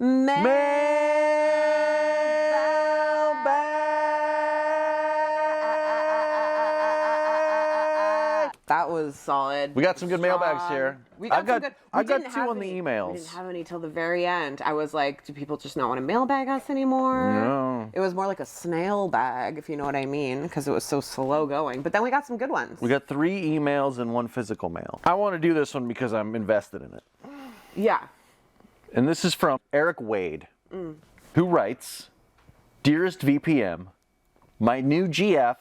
Mailbag. That was solid. We got some good mailbags here. I got two on the emails. We didn't have any till the very end. I was like, do people just not want to mailbag us anymore? No. It was more like a snail bag, if you know what I mean, because it was so slow going. But then we got some good ones. We got 3 emails and 1 physical mail. I want to do this one because I'm invested in it. Yeah. And this is from Eric Wade, who writes, "Dearest VPM, my new GF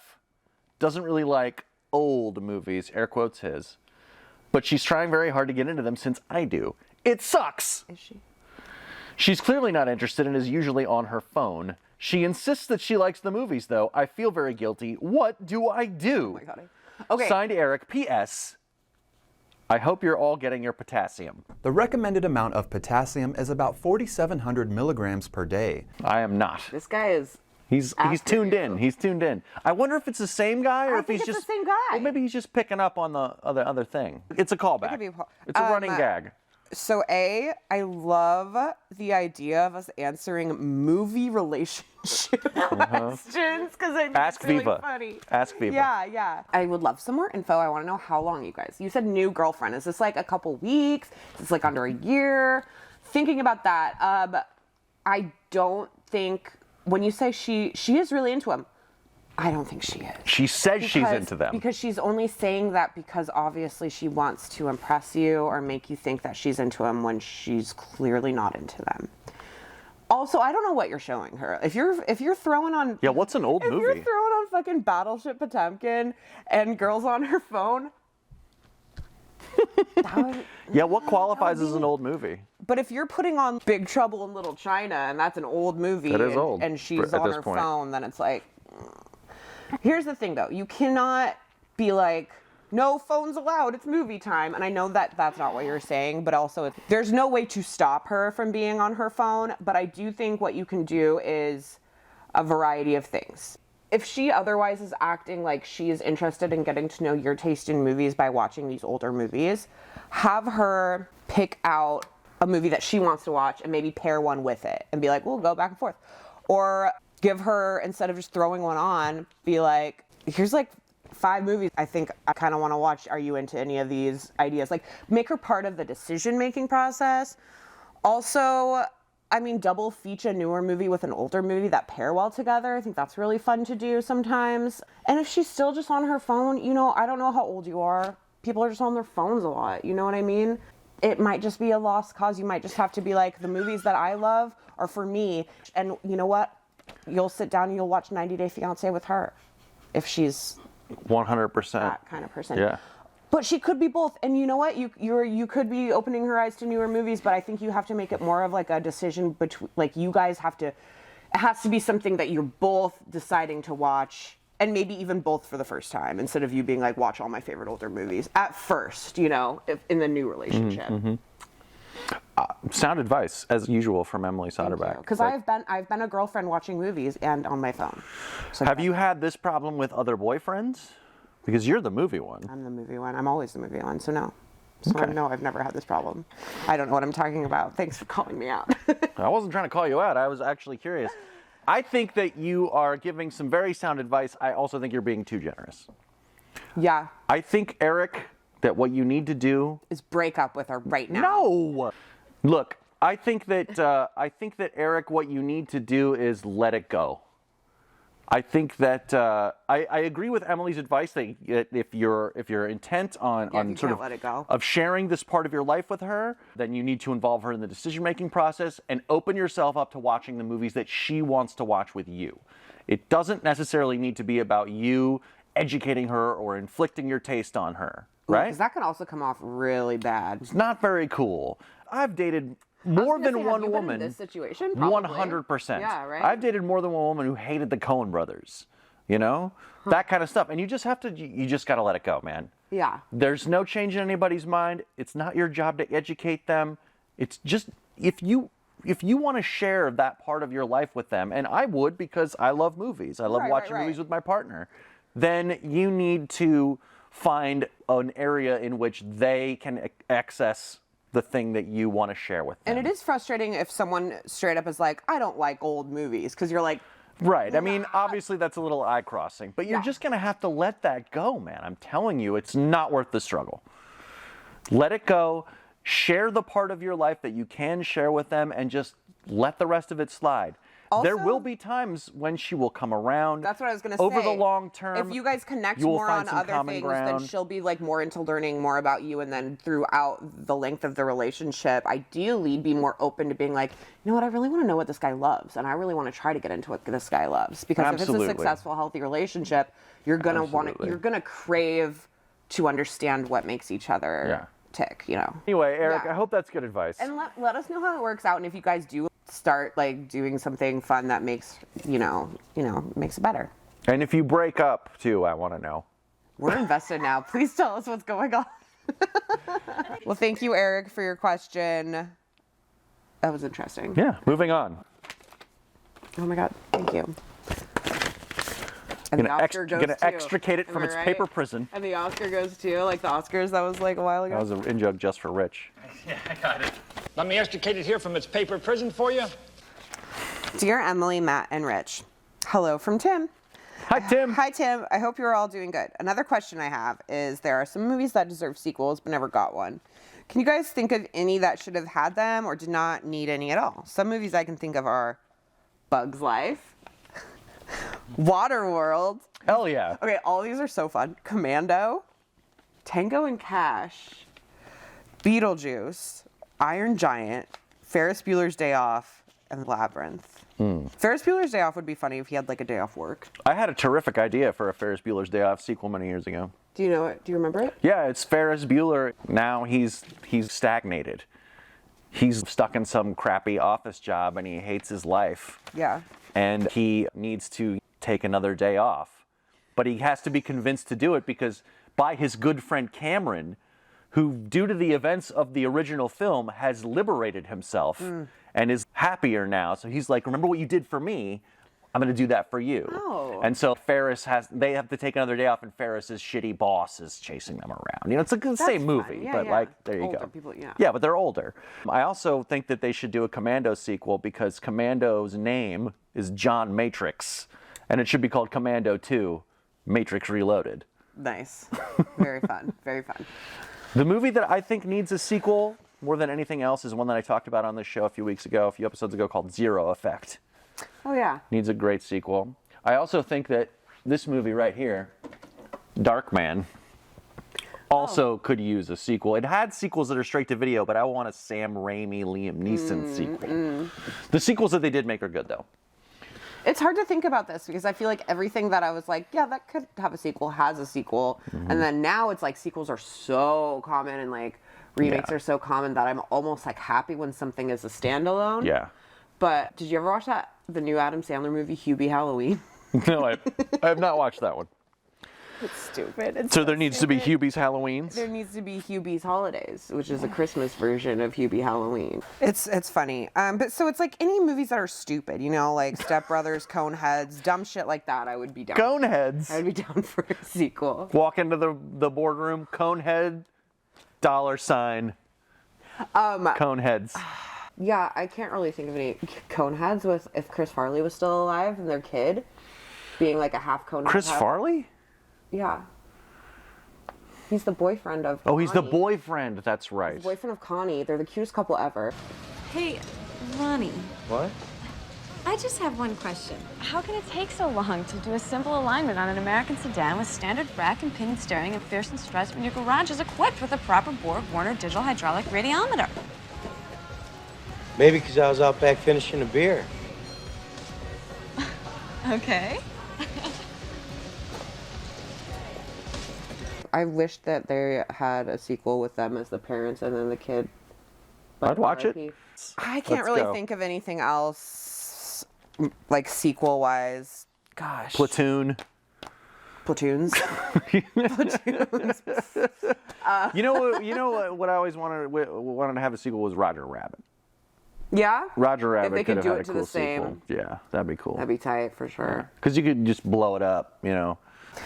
doesn't really like old movies," air quotes his, "but she's trying very hard to get into them since I do. It sucks!" Is she? She's clearly not interested and is usually on her phone. She insists that she likes the movies, though. I feel very guilty. What do I do? Oh my God. Okay. Signed, Eric. P.S. I hope you're all getting your potassium. The recommended amount of potassium is about 4,700 milligrams per day. I am not. This guy is... He's tuned in. He's tuned in. I wonder if it's the same guy or if he's just the same guy. Well, maybe he's just picking up on the other thing. It's a callback. It's a running gag. So I love the idea of us answering movie relationship questions because it's really Viva. funny. Ask Viva. Yeah. I would love some more info. I want to know how long, you guys. You said new girlfriend. Is this like a couple weeks? Is this like under a year? Thinking about that, I don't think when you say she is really into him, I don't think she is. She says she's into them. Because she's only saying that because obviously she wants to impress you or make you think that she's into him when she's clearly not into them. Also, I don't know what you're showing her. If you're throwing on... Yeah, what's an old movie? If you're throwing on fucking Battleship Potemkin and girls on her phone... Yeah, what qualifies as an old movie? But if you're putting on Big Trouble in Little China and that's an old movie... That is old. And she's on her phone, then it's like... Here's the thing, though. You cannot be like, no phones allowed, it's movie time. And I know that that's not what you're saying, but also there's no way to stop her from being on her phone. But I do think what you can do is a variety of things. If she otherwise is acting like she is interested in getting to know your taste in movies by watching these older movies, have her pick out a movie that she wants to watch and maybe pair one with it and be like, we'll go back and forth. Or give her, instead of just throwing one on, be like, here's like 5 movies I think I kind of want to watch. Are you into any of these ideas? Like, make her part of the decision-making process. Also, I mean, double feature a newer movie with an older movie that pair well together. I think that's really fun to do sometimes. And if she's still just on her phone, you know, I don't know how old you are. People are just on their phones a lot. You know what I mean? It might just be a lost cause. You might just have to be like, the movies that I love are for me. And you know what? You'll sit down and you'll watch 90 Day Fiancé with her if she's 100% that kind of person. Yeah. But she could be both. And you know what? You could be opening her eyes to newer movies, but I think you have to make it more of like a decision between, like, you guys have to, it has to be something that you're both deciding to watch, and maybe even both for the first time, instead of you being like, watch all my favorite older movies at first, you know, in the new relationship. Mm-hmm. Sound advice, as usual, from Emily Soderback. Because I've been a girlfriend watching movies and on my phone. So have you had this problem with other boyfriends? Because you're the movie one. I'm the movie one. I'm always the movie one, so no. So Okay. no, I've never had this problem. I don't know what I'm talking about. Thanks for calling me out. I wasn't trying to call you out. I was actually curious. I think that you are giving some very sound advice. I also think you're being too generous. Yeah. I think, Eric, that what you need to do is break up with her right now. No! Look, I think that Eric, what you need to do is let it go. I think that I agree with Emily's advice that if you're intent on sort of let it go. of sharing this part of your life with her, then you need to involve her in the decision-making process and open yourself up to watching the movies that she wants to watch with you. It doesn't necessarily need to be about you educating her or inflicting your taste on her, right? Because that can also come off really bad. It's not very cool. I've dated more than one woman. Been in this situation? 100%. Yeah, right. I've dated more than one woman who hated the Coen brothers. You know, that kind of stuff. And you just have to. You just got to let it go, man. Yeah. There's no change in anybody's mind. It's not your job to educate them. It's just if you want to share that part of your life with them, and I would because I love movies. I love watching movies with my partner. Then you need to find an area in which they can access the thing that you want to share with them. And it is frustrating if someone straight up is like, I don't like old movies, because you're like, right. I mean, obviously that's a little eye-crossing, but you're Yeah. just going to have to let that go, man. I'm telling you, it's not worth the struggle. Let it go. Share the part of your life that you can share with them and just let the rest of it slide. There Also- will be times when she will come around. that's what I was going to say. Over the long term, if you guys connect you will more find on some other common things, ground. then she'll be like more into learning more about you, and then throughout the length of the relationship, ideally be more open to being like, you know what, I really want to know what this guy loves, and I really want to try to get into what this guy loves. Because if Absolutely. it's a successful, healthy relationship, you're gonna Absolutely. you're gonna crave to understand what makes each other tick, you know. Anyway, Eric, Yeah. I hope that's good advice. And let us know how it works out, and if you guys do start like doing something fun that makes makes it better. And if you break up too, I want to know. We're invested now. Please tell us what's going on. Well, thank you, Eric, for your question. That was interesting. Yeah, moving on. Oh my God, thank you. And the Oscar goes Gonna too. extricate it Am from I its right? paper prison. And the Oscar goes too, like the Oscars. That was like a while ago. That was an in-joke just for Rich. Yeah, I got it. Let me extricate it here from its paper prison for you. Dear Emily, Matt, and Rich, hello from Tim. Hi, Tim. Hi, Tim. I hope you're all doing good. Another question I have is there are some movies that deserve sequels but never got one. Can you guys think of any that should have had them or did not need any at all? Some movies I can think of are Bug's Life, Waterworld. Hell yeah. Okay, all these are so fun. Commando, Tango and Cash, Beetlejuice, Iron Giant, Ferris Bueller's Day Off, and Labyrinth. Ferris Bueller's Day Off would be funny if he had like a day off work. I had a terrific idea for a Ferris Bueller's Day Off sequel many years ago. Do you know it? Do you remember it? Yeah, it's Ferris Bueller. Now he's stagnated. He's stuck in some crappy office job and he hates his life. Yeah. And he needs to take another day off. But he has to be convinced to do it because by his good friend Cameron, who due to the events of the original film has liberated himself and is happier now. So he's like, remember what you did for me? I'm going to do that for you. Oh. And so they have to take another day off and Ferris's shitty boss is chasing them around. You know, it's the same fun. movie, Yeah, but yeah. like, there you Older go. people, yeah. Yeah, but they're older. I also think that they should do a Commando sequel because Commando's name is John Matrix. And it should be called Commando 2, Matrix Reloaded. Nice. Very fun. Very fun. The movie that I think needs a sequel more than anything else is one that I talked about on this show a few episodes ago, called Zero Effect. Oh, yeah. Needs a great sequel. I also think that this movie right here, Darkman, also could use a sequel. It had sequels that are straight to video, but I want a Sam Raimi, Liam Neeson sequel. The sequels that they did make are good, though. It's hard to think about this because I feel like everything that I was like, yeah, that could have a sequel, has a sequel. And then now it's like sequels are so common and like remakes Yeah. are so common that I'm almost like happy when something is a standalone. Yeah. But did you ever watch the new Adam Sandler movie, Hubie Halloween? No, I have not watched that one. It's stupid. It's So there needs to be stupid. Hubie's Halloweens? There needs to be Hubie's Holidays, which is a Christmas version of Hubie Halloween. It's funny. But so it's like any movies that are stupid, you know, like Step Brothers, Coneheads, dumb shit like that. I would be down. Coneheads. I would be down for a sequel. Walk into the boardroom, Conehead, $, Coneheads. Yeah, I can't really think of any Coneheads with if Chris Farley was still alive and their kid being like a half Conehead. Chris Farley? Yeah. He's the boyfriend of Oh, he's the Connie. boyfriend. That's right. The boyfriend of Connie. They're the cutest couple ever. Hey, Ronnie, What? I just have one question. How can it take so long to do a simple alignment on an American sedan with standard rack and pinion steering and Pearson struts when your garage is equipped with a proper Borg-Warner digital hydraulic radiometer? Maybe because I was out back finishing a beer. Okay. I wish that they had a sequel with them as the parents and then the kid. But I'd watch it. RIP. I can't Let's really go. think of anything else, like sequel-wise. Gosh. Platoon. Platoons. You know what I always wanted to have a sequel was Roger Rabbit. Yeah? Roger Rabbit they could could have do had it a to cool the same. sequel. Yeah, that'd be cool. That'd be tight for sure. Because you could just blow it up, you know.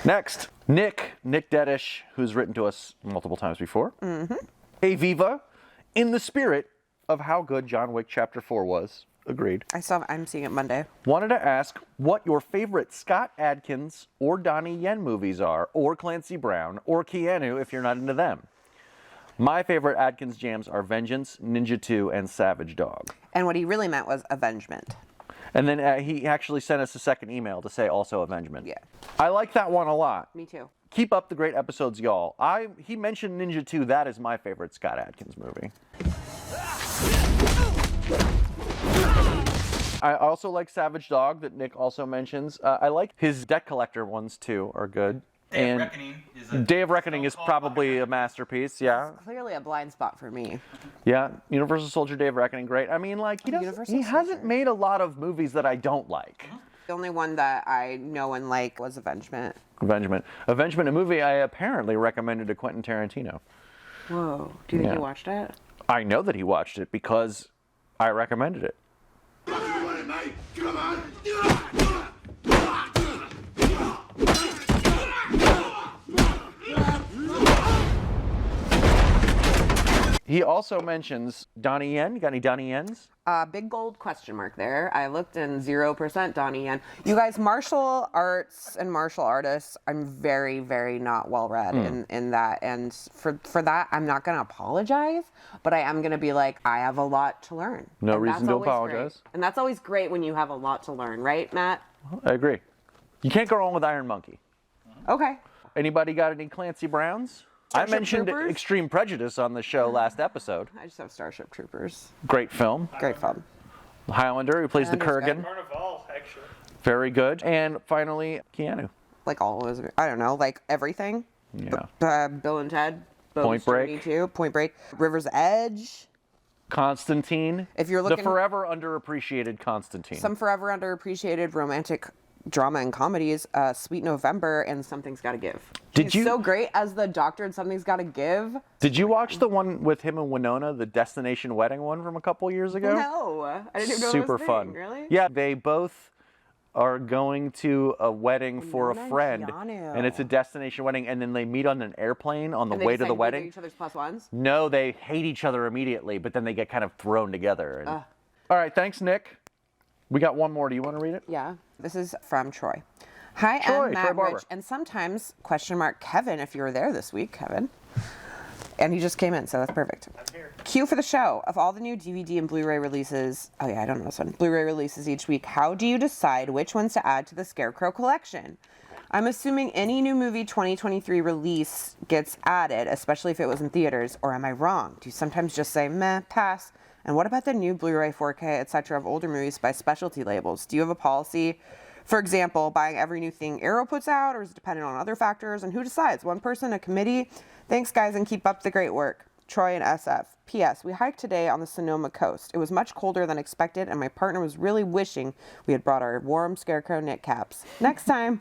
Next, Nick Dedish, who's written to us multiple times before. Mm-hmm. Hey, Viva. in the spirit of how good John Wick Chapter 4 was, agreed, I'm seeing it Monday. wanted to ask what your favorite Scott Adkins or Donnie Yen movies are, or Clancy Brown, or Keanu if you're not into them. My favorite Adkins jams are Vengeance, Ninja 2, and Savage Dog. And what he really meant was avengement. And then he actually sent us a second email to say also Avengement. Yeah. I like that one a lot. Me too. Keep up the great episodes, y'all. He mentioned Ninja 2. That is my favorite Scott Adkins movie. I also like Savage Dog that Nick also mentions. I like his debt collector ones too, are good. Day of Reckoning is probably a masterpiece, yeah. Clearly a blind spot for me. Yeah, Universal Soldier, Day of Reckoning, great. I mean, like, he hasn't made a lot of movies that I don't like. The only one that I know and like was Avengement. Avengement, a movie I apparently recommended to Quentin Tarantino. Whoa. Do you think he watched it? I know that he watched it because I recommended it. He also mentions Donnie Yen. You got any Donnie Yens? Big gold question mark there. I looked in 0% Donnie Yen. You guys, martial arts and martial artists, I'm very, very not well read in that. And for that, I'm not going to apologize, but I am going to be like, I have a lot to learn. No And reason that's to always apologize. great. And that's always great when you have a lot to learn, right, Matt? I agree. You can't go wrong with Iron Monkey. Okay. Anybody got any Clancy Browns? I Starship mentioned Troopers? Extreme Prejudice on the show last episode. I just have Starship Troopers. Great film. Great film. Highlander, who plays the Highlander's Kurgan. good. Carnival, actually. Very good. And finally, Keanu. Like all of his, I don't know, like everything. Yeah. Bill and Ted. Point Break. 22, Point Break. River's Edge. Constantine. If you're the looking- forever underappreciated Constantine. Some forever underappreciated romantic drama and comedies, Sweet November and Something's Gotta Give. He's so great as the doctor in Something's Gotta Give. Did you watch the one with him and Winona, the Destination Wedding one from a couple years ago? No, I didn't even know Super it was a fun. thing. Really? Yeah, they both are going to a wedding for a Winona and friend, Keanu. and it's a destination wedding, and then they meet on an airplane on the And they way to decide the be wedding. Each other's plus ones. No, they hate each other immediately, but then they get kind of thrown together. And... All right, thanks, Nick. We got one more. Do you want to read it? Yeah. This is from Troy. Hi, Troy, I'm Matt Troy Barber. Rich, and sometimes Kevin, if you were there this week, Kevin. And he just came in, so that's perfect. I'm here. Cue for the show. Of all the new DVD and Blu-ray releases, oh yeah, I don't know this one. Blu-ray releases each week, how do you decide which ones to add to the Scarecrow collection? I'm assuming any new movie 2023 release gets added, especially if it was in theaters, or am I wrong? Do you sometimes just say, meh, pass? And what about the new Blu-ray, 4K, etc. of older movies by specialty labels? Do you have a policy? For example, buying every new thing Arrow puts out, or is it dependent on other factors? And who decides? One person, a committee? Thanks, guys, and keep up the great work. Troy and SF. P.S. We hiked today on the Sonoma coast. It was much colder than expected, and my partner was really wishing we had brought our warm Scarecrow knit caps. Next time,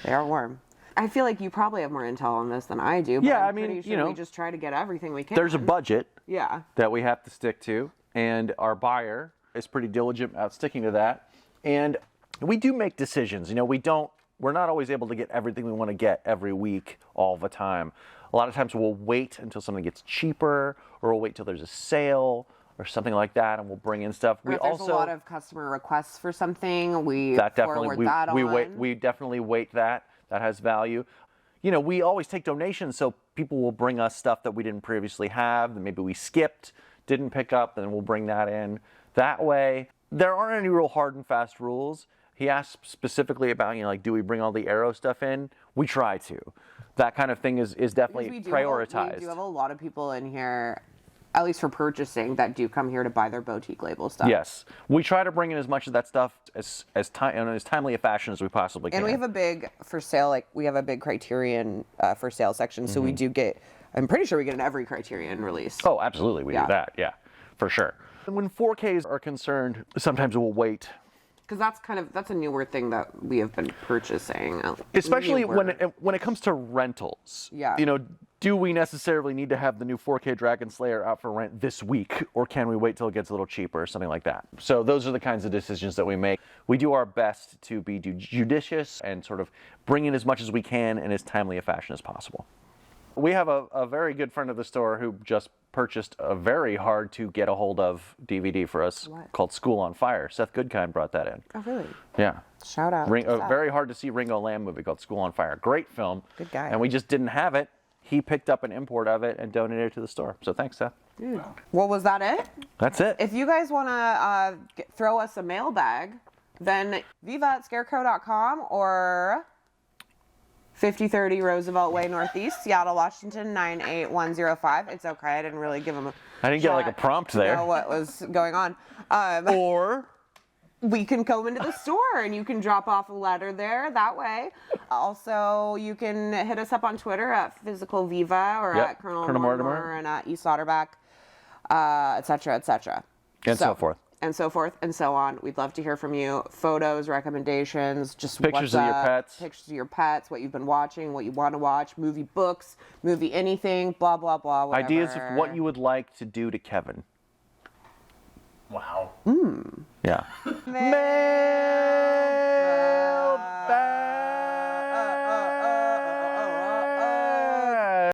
they are warm. I feel like you probably have more intel on this than I do. But Yeah, I'm I mean, pretty sure you know, we just try to get everything we can. There's a budget Yeah. that we have to stick to, and our buyer is pretty diligent about sticking to that. And we do make decisions. You know, we're not always able to get everything we want to get every week all the time. A lot of times we'll wait until something gets cheaper, or we'll wait till there's a sale or something like that, and we'll bring in stuff. Or if there's a lot of customer requests for something, we forward that on. We definitely weight that. That has value. You know, we always take donations, so people will bring us stuff that we didn't previously have, that maybe we skipped, didn't pick up, and we'll bring that in. That way, there aren't any real hard and fast rules. He asked specifically about, you know, like, do we bring all the Arrow stuff in? We try to. That kind of thing is definitely prioritized. We do have a lot of people in here, at least for purchasing, that do come here to buy their boutique label stuff. Yes. We try to bring in as much of that stuff in as timely a fashion as we possibly can. And we have a big for sale, like we have a big Criterion for sale section, so we do get, I'm pretty sure we get in every Criterion release. Oh, absolutely. We do that, yeah, for sure. And when 4Ks are concerned, sometimes we'll wait. Because that's a newer thing that we have been purchasing. Especially when it comes to rentals. Yeah. You know, do we necessarily need to have the new 4K Dragon Slayer out for rent this week, or can we wait till it gets a little cheaper or something like that? So those are the kinds of decisions that we make. We do our best to be judicious and sort of bring in as much as we can in as timely a fashion as possible. We have a very good friend of the store who just purchased a very hard to get a hold of DVD for us called School on Fire. Seth Goodkind brought that in. Oh, really? Yeah. Shout out. A very hard to see Ringo Lamb movie called School on Fire. Great film. Good guy. And we just didn't have it. He picked up an import of it and donated it to the store. So thanks, Seth. Dude. Well, was that it? That's it. If you guys want to throw us a mailbag, then viva@scarecrow.com or 5030 Roosevelt Way Northeast, Seattle, Washington, 98105. It's okay. I didn't really give them I didn't get like a prompt there. know what was going on. Or we can come into the store and you can drop off a letter there that way. Also, you can hit us up on Twitter at Physical Viva or at Colonel Mortimer and at East Lauderback, et cetera, et cetera. And so forth. And so forth and so on. We'd love to hear from you. Photos, recommendations, just Pictures what's of your up, pets. Pictures of your pets, what you've been watching, what you want to watch, movie books, movie anything, blah, blah, blah, whatever. Ideas of what you would like to do to Kevin. Wow. Yeah.